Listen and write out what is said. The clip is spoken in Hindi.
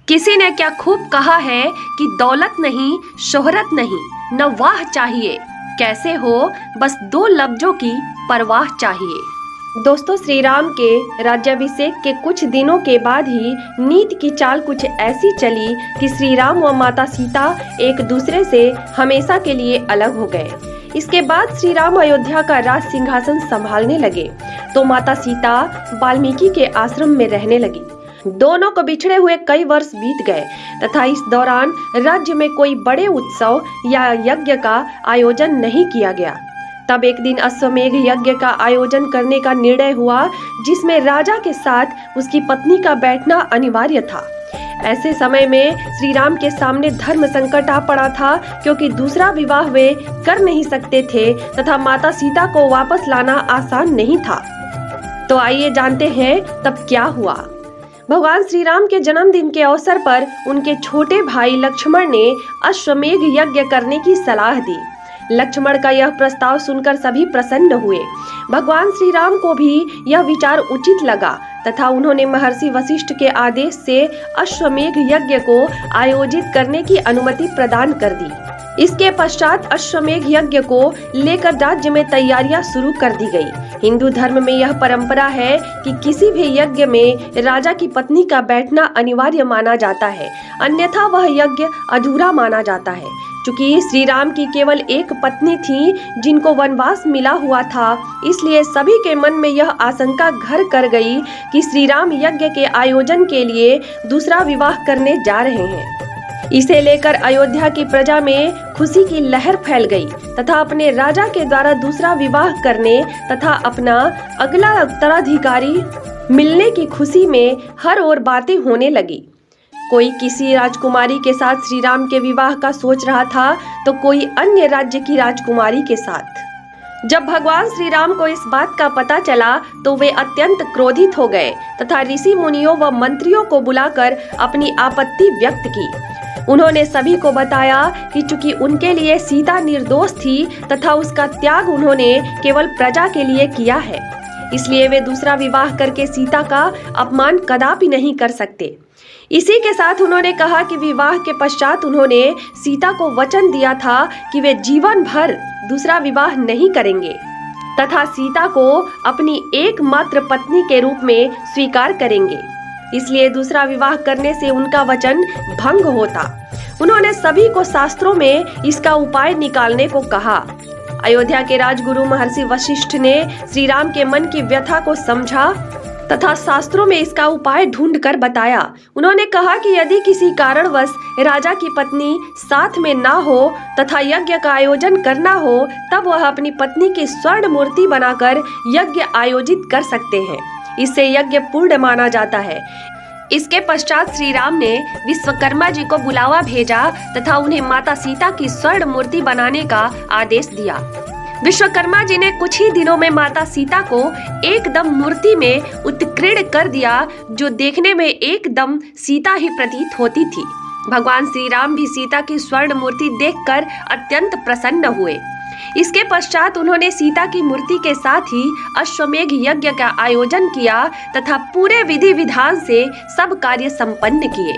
किसी ने क्या खूब कहा है कि दौलत नहीं, शोहरत नहीं, न वाह चाहिए, कैसे हो बस दो लफ्जों की परवाह चाहिए। दोस्तों, श्री राम के राज्याभिषेक के कुछ दिनों के बाद ही नीति की चाल कुछ ऐसी चली कि श्री राम व माता सीता एक दूसरे से हमेशा के लिए अलग हो गए। इसके बाद श्री राम अयोध्या का राज सिंहासन संभालने लगे तो माता सीता वाल्मीकि के आश्रम में रहने लगी। दोनों को बिछड़े हुए कई वर्ष बीत गए तथा इस दौरान राज्य में कोई बड़े उत्सव या यज्ञ का आयोजन नहीं किया गया। तब एक दिन अश्वमेघ यज्ञ का आयोजन करने का निर्णय हुआ, जिसमें राजा के साथ उसकी पत्नी का बैठना अनिवार्य था। ऐसे समय में श्री राम के सामने धर्म संकट आ पड़ा था, क्योंकि दूसरा विवाह वे कर नहीं सकते थे तथा माता सीता को वापस लाना आसान नहीं था। तो आइए जानते हैं तब क्या हुआ। भगवान श्री राम के जन्मदिन के अवसर पर उनके छोटे भाई लक्ष्मण ने अश्वमेघ यज्ञ करने की सलाह दी। लक्ष्मण का यह प्रस्ताव सुनकर सभी प्रसन्न हुए। भगवान श्री राम को भी यह विचार उचित लगा तथा उन्होंने महर्षि वशिष्ठ के आदेश से अश्वमेघ यज्ञ को आयोजित करने की अनुमति प्रदान कर दी। इसके पश्चात अश्वमेघ यज्ञ को लेकर राज्य में तैयारियां शुरू कर दी गई। हिंदू धर्म में यह परंपरा है कि किसी भी यज्ञ में राजा की पत्नी का बैठना अनिवार्य माना जाता है, अन्यथा वह यज्ञ अधूरा माना जाता है। चूंकि श्री राम की केवल एक पत्नी थी जिनको वनवास मिला हुआ था, इसलिए सभी के मन में यह आशंका घर कर गई कि श्री राम यज्ञ के आयोजन के लिए दूसरा विवाह करने जा रहे हैं। इसे लेकर अयोध्या की प्रजा में खुशी की लहर फैल गई तथा अपने राजा के द्वारा दूसरा विवाह करने तथा अपना अगला उत्तराधिकारी मिलने की खुशी में हर ओर बातें होने लगी। कोई किसी राजकुमारी के साथ श्री राम के विवाह का सोच रहा था तो कोई अन्य राज्य की राजकुमारी के साथ। जब भगवान श्री राम को इस बात का पता चला तो वे अत्यंत क्रोधित हो गए तथा ऋषि मुनियों व मंत्रियों को बुलाकर अपनी आपत्ति व्यक्त की। उन्होंने सभी को बताया कि चूंकि उनके लिए सीता निर्दोष थी तथा उसका त्याग उन्होंने केवल प्रजा के लिए किया है, इसलिए वे दूसरा विवाह करके सीता का अपमान कदापि नहीं कर सकते। इसी के साथ उन्होंने कहा कि विवाह के पश्चात उन्होंने सीता को वचन दिया था कि वे जीवन भर दूसरा विवाह नहीं करेंगे तथा सीता को अपनी एकमात्र पत्नी के रूप में स्वीकार करेंगे, इसलिए दूसरा विवाह करने से उनका वचन भंग होता। उन्होंने सभी को शास्त्रों में इसका उपाय निकालने को कहा। अयोध्या के राजगुरु महर्षि वशिष्ठ ने श्री राम के मन की व्यथा को समझा तथा शास्त्रों में इसका उपाय ढूंढकर बताया। उन्होंने कहा कि यदि किसी कारणवश राजा की पत्नी साथ में ना हो तथा यज्ञ का आयोजन करना हो, तब वह अपनी पत्नी की स्वर्ण मूर्ति बनाकर यज्ञ आयोजित कर सकते हैं। इससे यज्ञ पूर्ण माना जाता है। इसके पश्चात श्री राम ने विश्वकर्मा जी को बुलावा भेजा तथा उन्हें माता सीता की स्वर्ण मूर्ति बनाने का आदेश दिया। विश्वकर्मा जी ने कुछ ही दिनों में माता सीता को एकदम मूर्ति में उत्कीर्ण कर दिया, जो देखने में एकदम सीता ही प्रतीत होती थी। भगवान श्री राम भी सीता की स्वर्ण मूर्ति देखकर अत्यंत प्रसन्न हुए। इसके पश्चात उन्होंने सीता की मूर्ति के साथ ही अश्वमेघ यज्ञ का आयोजन किया तथा पूरे विधि विधान से सब कार्य संपन्न किए।